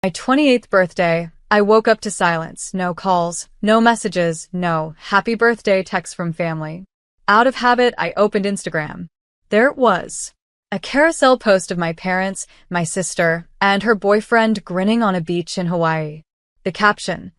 My 28th birthday, I woke up to silence. No calls, no messages, no happy birthday texts from family. Out of habit, I opened Instagram. There it was. A carousel post of my parents, my sister, and her boyfriend grinning on a beach in Hawaii. The caption: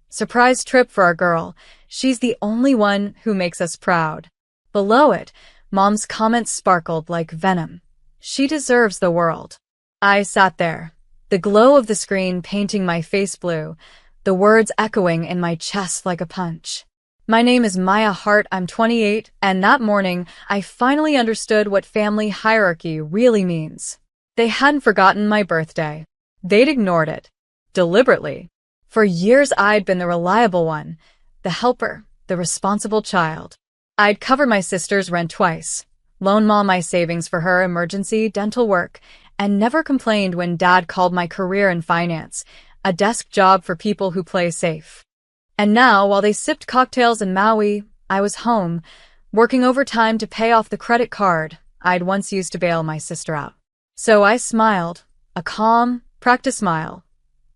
"Surprise trip for our girl. She's the only one who makes us proud." Below it, Mom's comments sparkled like venom. "She deserves the world." I sat there, the glow of the screen painting my face blue, the words echoing in my chest like a punch. My name is Maya Hart, I'm 28, and that morning, I finally understood what family hierarchy really means. They hadn't forgotten my birthday. They'd ignored it. Deliberately. For years I'd been the reliable one, the helper, the responsible child. I'd covered my sister's rent twice, loaned Mom my savings for her emergency dental work, and never complained when Dad called my career in finance a desk job for people who play safe. And now, while they sipped cocktails in Maui, I was home, working overtime to pay off the credit card I'd once used to bail my sister out. So I smiled, a calm, practice smile,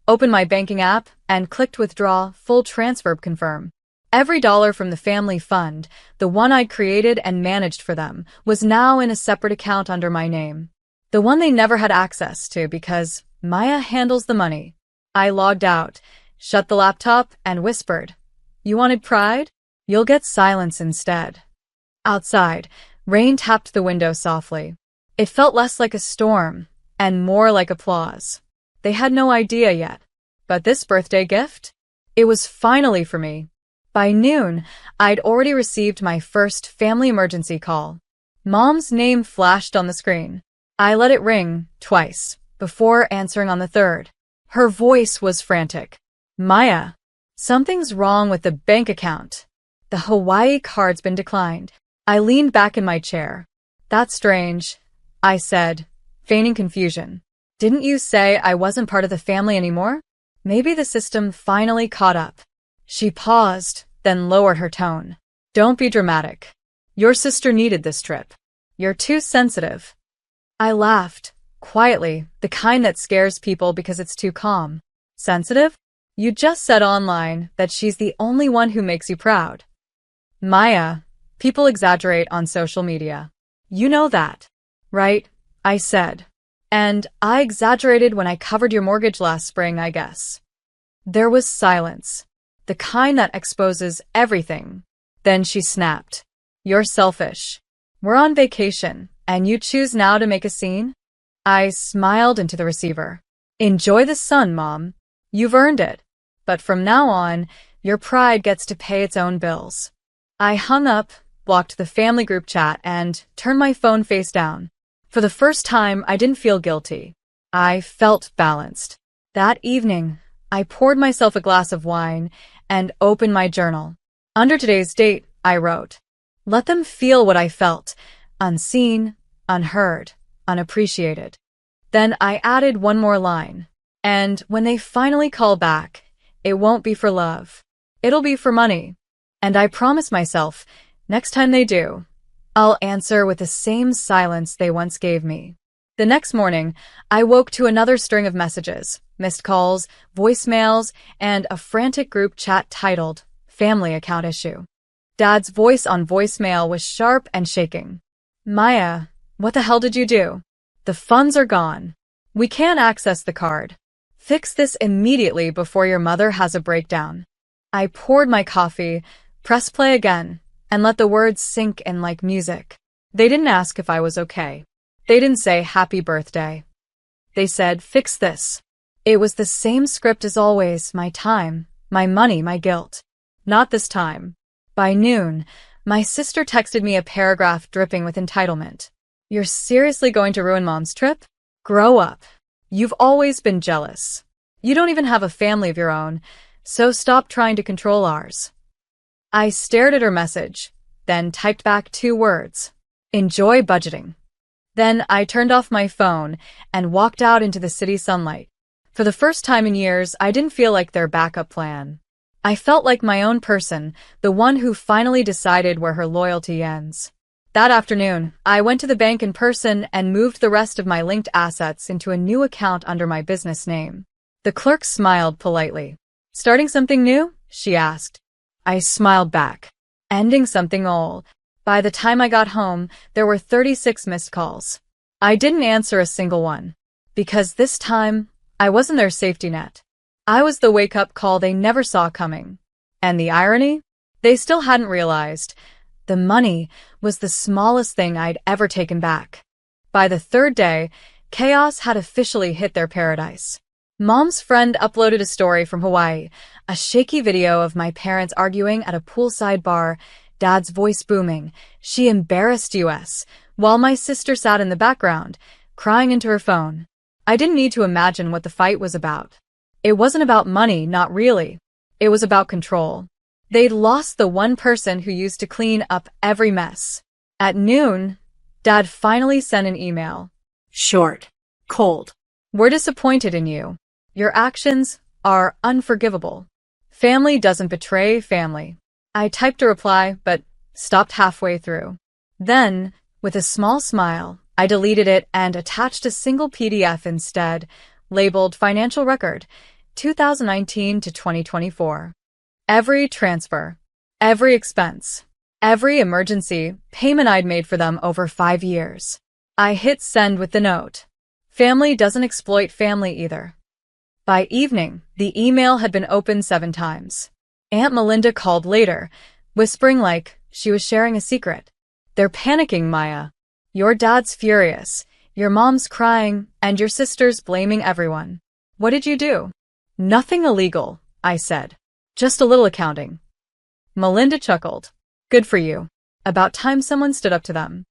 opened my banking app, and clicked withdraw, full transfer confirm. Every dollar from the family fund, the one I'd created and managed for them, was now in a separate account under my name. The one they never had access to because Maya handles the money. I logged out, shut the laptop, and whispered, "You wanted pride? You'll get silence instead." Outside, rain tapped the window softly. It felt less like a storm and more like applause. They had no idea yet. But this birthday gift? It was finally for me. By noon, I'd already received my first family emergency call. Mom's name flashed on the screen. I let it ring twice before answering on the third. Her voice was frantic. "Maya, something's wrong with the bank account. The Hawaii card's been declined." I leaned back in my chair. "That's strange," I said, feigning confusion. "Didn't you say I wasn't part of the family anymore?" Maybe the system finally caught up. She paused, then lowered her tone. "Don't be dramatic. Your sister needed this trip. You're too sensitive." I laughed, quietly, the kind that scares people because it's too calm. "Sensitive? You just said online that she's the only one who makes you proud." "Maya, people exaggerate on social media. You know that, right?" I said. "And I exaggerated when I covered your mortgage last spring, I guess." There was silence, the kind that exposes everything. Then she snapped. "You're selfish. We're on vacation, and you choose now to make a scene?" I smiled into the receiver. "Enjoy the sun, Mom. You've earned it. But from now on, your pride gets to pay its own bills." I hung up, blocked the family group chat, and turned my phone face down. For the first time, I didn't feel guilty. I felt balanced. That evening, I poured myself a glass of wine and opened my journal. Under today's date, I wrote, "Let them feel what I felt, unseen, unheard, unappreciated." Then I added one more line. "And when they finally call back, it won't be for love. It'll be for money." And I promised myself, next time they do, I'll answer with the same silence they once gave me. The next morning, I woke to another string of messages, missed calls, voicemails, and a frantic group chat titled, "Family Account Issue." Dad's voice on voicemail was sharp and shaking. "Maya, what the hell did you do? The funds are gone. We can't access the card. Fix this immediately before your mother has a breakdown." I poured my coffee, pressed play again, and let the words sink in like music. They didn't ask if I was okay. They didn't say happy birthday. They said, "Fix this." It was the same script as always, my time, my money, my guilt. Not this time. By noon, my sister texted me a paragraph dripping with entitlement. "You're seriously going to ruin Mom's trip? Grow up. You've always been jealous. You don't even have a family of your own, so stop trying to control ours." I stared at her message, then typed back 2 words. "Enjoy budgeting." Then I turned off my phone and walked out into the city sunlight. For the first time in years, I didn't feel like their backup plan. I felt like my own person, the one who finally decided where her loyalty ends. That afternoon, I went to the bank in person and moved the rest of my linked assets into a new account under my business name. The clerk smiled politely. Starting something new? She asked. I smiled back. Ending something old. By the time I got home, there were 36 missed calls. I didn't answer a single one. Because this time, I wasn't their safety net. I was the wake-up call they never saw coming. And the irony? They still hadn't realized. The money was the smallest thing I'd ever taken back. By the third day, chaos had officially hit their paradise. Mom's friend uploaded a story from Hawaii, a shaky video of my parents arguing at a poolside bar, Dad's voice booming. She embarrassed us, while my sister sat in the background, crying into her phone. I didn't need to imagine what the fight was about. It wasn't about money, not really. It was about control. They'd lost the one person who used to clean up every mess. At noon, Dad finally sent an email. Short. Cold. We're disappointed in you. Your actions are unforgivable. Family doesn't betray family. I typed a reply, but stopped halfway through. Then, with a small smile, I deleted it and attached a single PDF instead, labeled Financial Record, 2019 to 2024. Every transfer, every expense, every emergency payment I'd made for them over 5 years. I hit send with the note. Family doesn't exploit family either. By evening, the email had been opened 7 times. Aunt Melinda called later, whispering like she was sharing a secret. They're panicking, Maya. Your dad's furious, your mom's crying, and your sister's blaming everyone. What did you do? Nothing illegal, I said. Just a little accounting. Melinda chuckled. Good for you. About time someone stood up to them.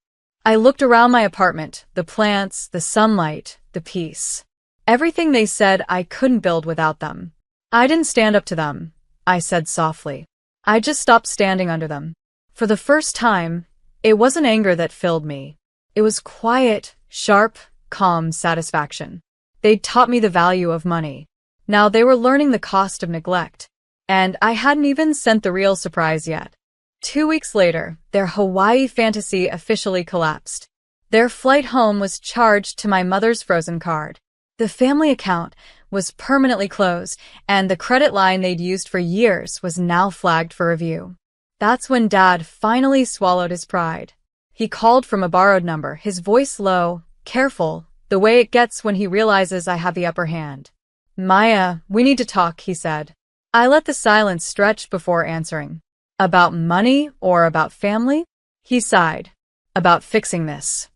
I looked around my apartment, the plants, the sunlight, the peace. Everything they said I couldn't build without them. I didn't stand up to them, I said softly. I just stopped standing under them. For the first time, it wasn't anger that filled me. It was quiet, sharp, calm satisfaction. They'd taught me the value of money. Now they were learning the cost of neglect. And I hadn't even sent the real surprise yet. 2 weeks later, their Hawaii fantasy officially collapsed. Their flight home was charged to my mother's frozen card. The family account was permanently closed, and the credit line they'd used for years was now flagged for review. That's when Dad finally swallowed his pride. He called from a borrowed number, his voice low, careful, the way it gets when he realizes I have the upper hand. Maya, we need to talk, he said. I let the silence stretch before answering. About money or about family? He sighed. About fixing this.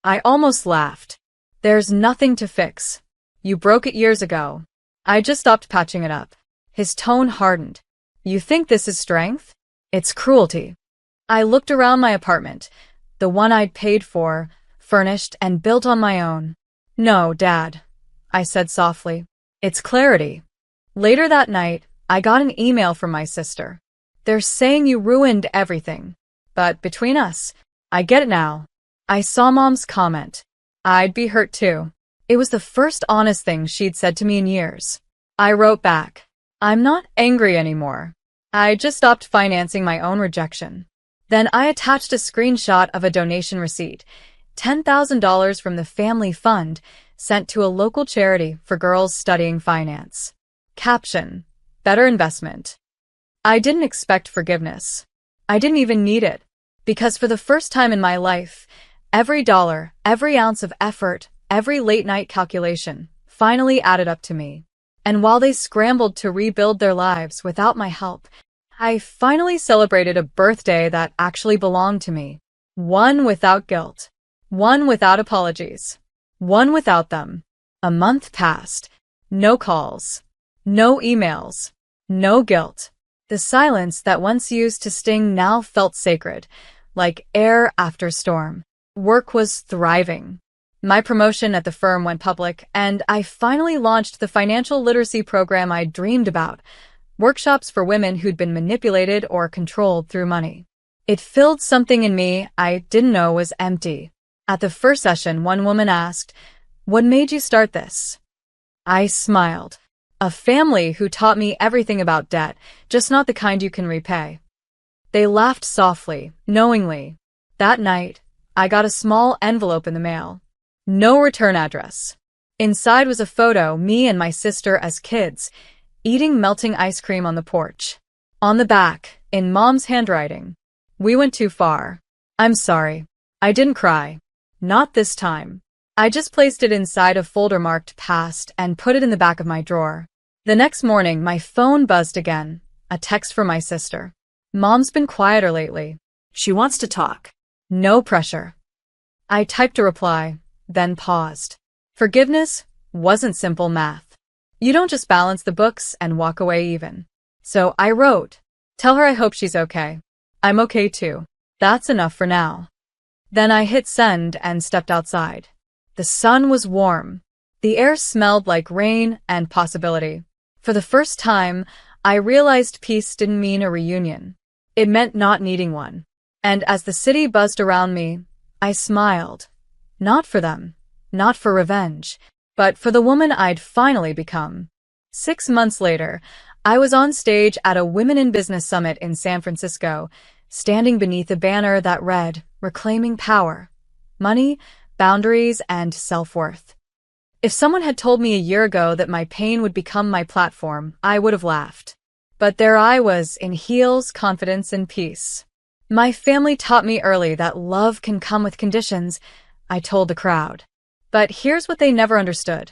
I almost laughed. There's nothing to fix. You broke it years ago. I just stopped patching it up. His tone hardened. You think this is strength? It's cruelty. I looked around my apartment, the one I'd paid for, furnished and built on my own. No, Dad, I said softly. It's clarity. Later that night, I got an email from my sister. They're saying you ruined everything. But between us, I get it now. I saw Mom's comment. I'd be hurt too. It was the first honest thing she'd said to me in years. I wrote back. I'm not angry anymore. I just stopped financing my own rejection. Then I attached a screenshot of a donation receipt, $10,000 from the family fund, sent to a local charity for girls studying finance. Caption: better investment. I didn't expect forgiveness. I didn't even need it. Because for the first time in my life, every dollar, every ounce of effort, every late-night calculation finally added up to me. And while they scrambled to rebuild their lives without my help, I finally celebrated a birthday that actually belonged to me. One without guilt. One without apologies. One without them. A month passed. No calls. No emails. No guilt. The silence that once used to sting now felt sacred, like air after storm. Work was thriving. My promotion at the firm went public, and I finally launched the financial literacy program I dreamed about, workshops for women who'd been manipulated or controlled through money. It filled something in me I didn't know was empty. At the first session, one woman asked, "What made you start this?" I smiled. A family who taught me everything about debt, just not the kind you can repay. They laughed softly, knowingly. That night, I got a small envelope in the mail. No return address. Inside was a photo, me and my sister as kids, eating melting ice cream on the porch. On the back, in Mom's handwriting, "We went too far. I'm sorry. I didn't cry. Not this time." I just placed it inside a folder marked past and put it in the back of my drawer. The next morning, my phone buzzed again, a text from my sister. "Mom's been quieter lately. She wants to talk." No pressure. I typed a reply, then paused. Forgiveness wasn't simple math. You don't just balance the books and walk away even. So I wrote, "Tell her I hope she's okay. I'm okay too. That's enough for now." Then I hit send and stepped outside. The sun was warm. The air smelled like rain and possibility. For the first time, I realized peace didn't mean a reunion. It meant not needing one. And as the city buzzed around me, I smiled. Not for them, not for revenge, but for the woman I'd finally become. 6 months later, I was on stage at a Women in Business Summit in San Francisco, standing beneath a banner that read, "Reclaiming Power, Money, Boundaries, and Self-Worth." If someone had told me a year ago that my pain would become my platform, I would have laughed. But there I was, in heels, confidence, and peace. "My family taught me early that love can come with conditions," I told the crowd. But here's what they never understood.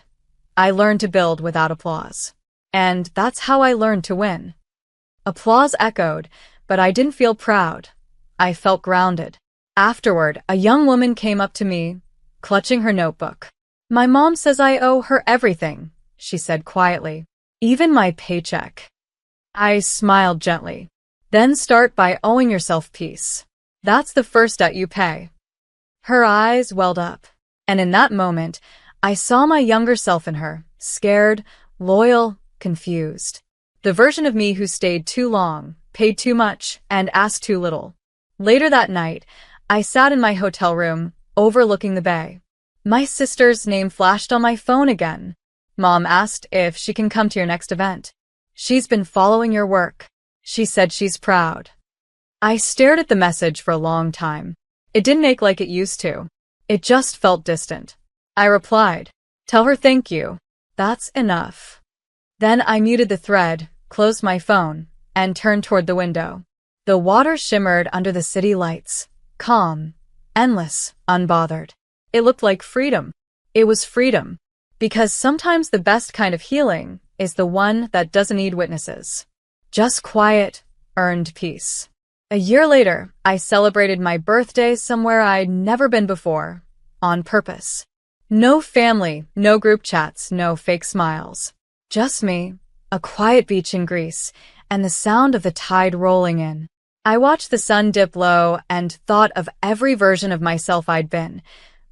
I learned to build without applause. And that's how I learned to win. Applause echoed, but I didn't feel proud. I felt grounded. Afterward, a young woman came up to me, clutching her notebook. "My mom says I owe her everything," she said quietly. "Even my paycheck." I smiled gently. "Then start by owing yourself peace. That's the first debt you pay." Her eyes welled up, and in that moment, I saw my younger self in her, scared, loyal, confused. The version of me who stayed too long, paid too much, and asked too little. Later that night, I sat in my hotel room, overlooking the bay. My sister's name flashed on my phone again. "Mom asked if she can come to your next event. She's been following your work. She said she's proud." I stared at the message for a long time. It didn't ache like it used to. It just felt distant. I replied, "Tell her thank you. That's enough." Then I muted the thread, closed my phone, and turned toward the window. The water shimmered under the city lights, calm, endless, unbothered. It looked like freedom. It was freedom. Because sometimes the best kind of healing is the one that doesn't need witnesses. Just quiet, earned peace. A year later, I celebrated my birthday somewhere I'd never been before, on purpose. No family, no group chats, no fake smiles. Just me, a quiet beach in Greece, and the sound of the tide rolling in. I watched the sun dip low and thought of every version of myself I'd been.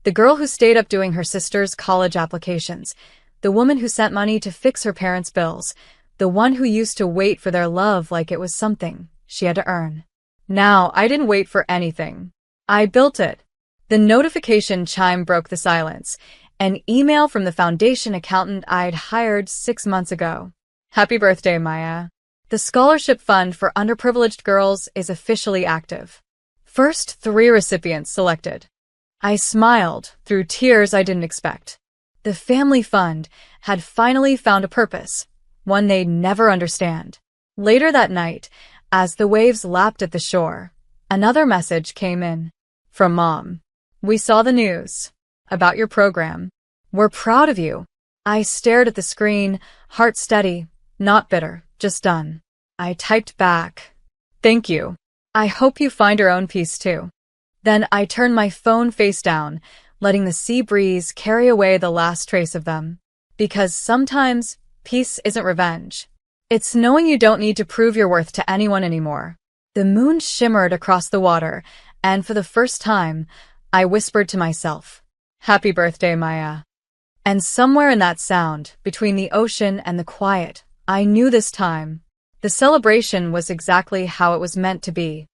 The girl who stayed up doing her sister's college applications. The woman who sent money to fix her parents' bills. The one who used to wait for their love like it was something she had to earn. Now, I didn't wait for anything. I built it. The notification chime broke the silence. An email from the foundation accountant I'd hired 6 months ago. "Happy birthday, Maya. The scholarship fund for underprivileged girls is officially active. First 3 recipients selected." I smiled through tears I didn't expect. The family fund had finally found a purpose, one they'd never understand. Later that night, as the waves lapped at the shore, another message came in. From Mom. "We saw the news about your program. We're proud of you." I stared at the screen, heart steady, not bitter, just done. I typed back, "Thank you. I hope you find your own peace too." Then I turned my phone face down, letting the sea breeze carry away the last trace of them. Because sometimes peace isn't revenge. It's knowing you don't need to prove your worth to anyone anymore. The moon shimmered across the water, and for the first time, I whispered to myself, "Happy birthday, Maya." And somewhere in that sound, between the ocean and the quiet, I knew this time, the celebration was exactly how it was meant to be.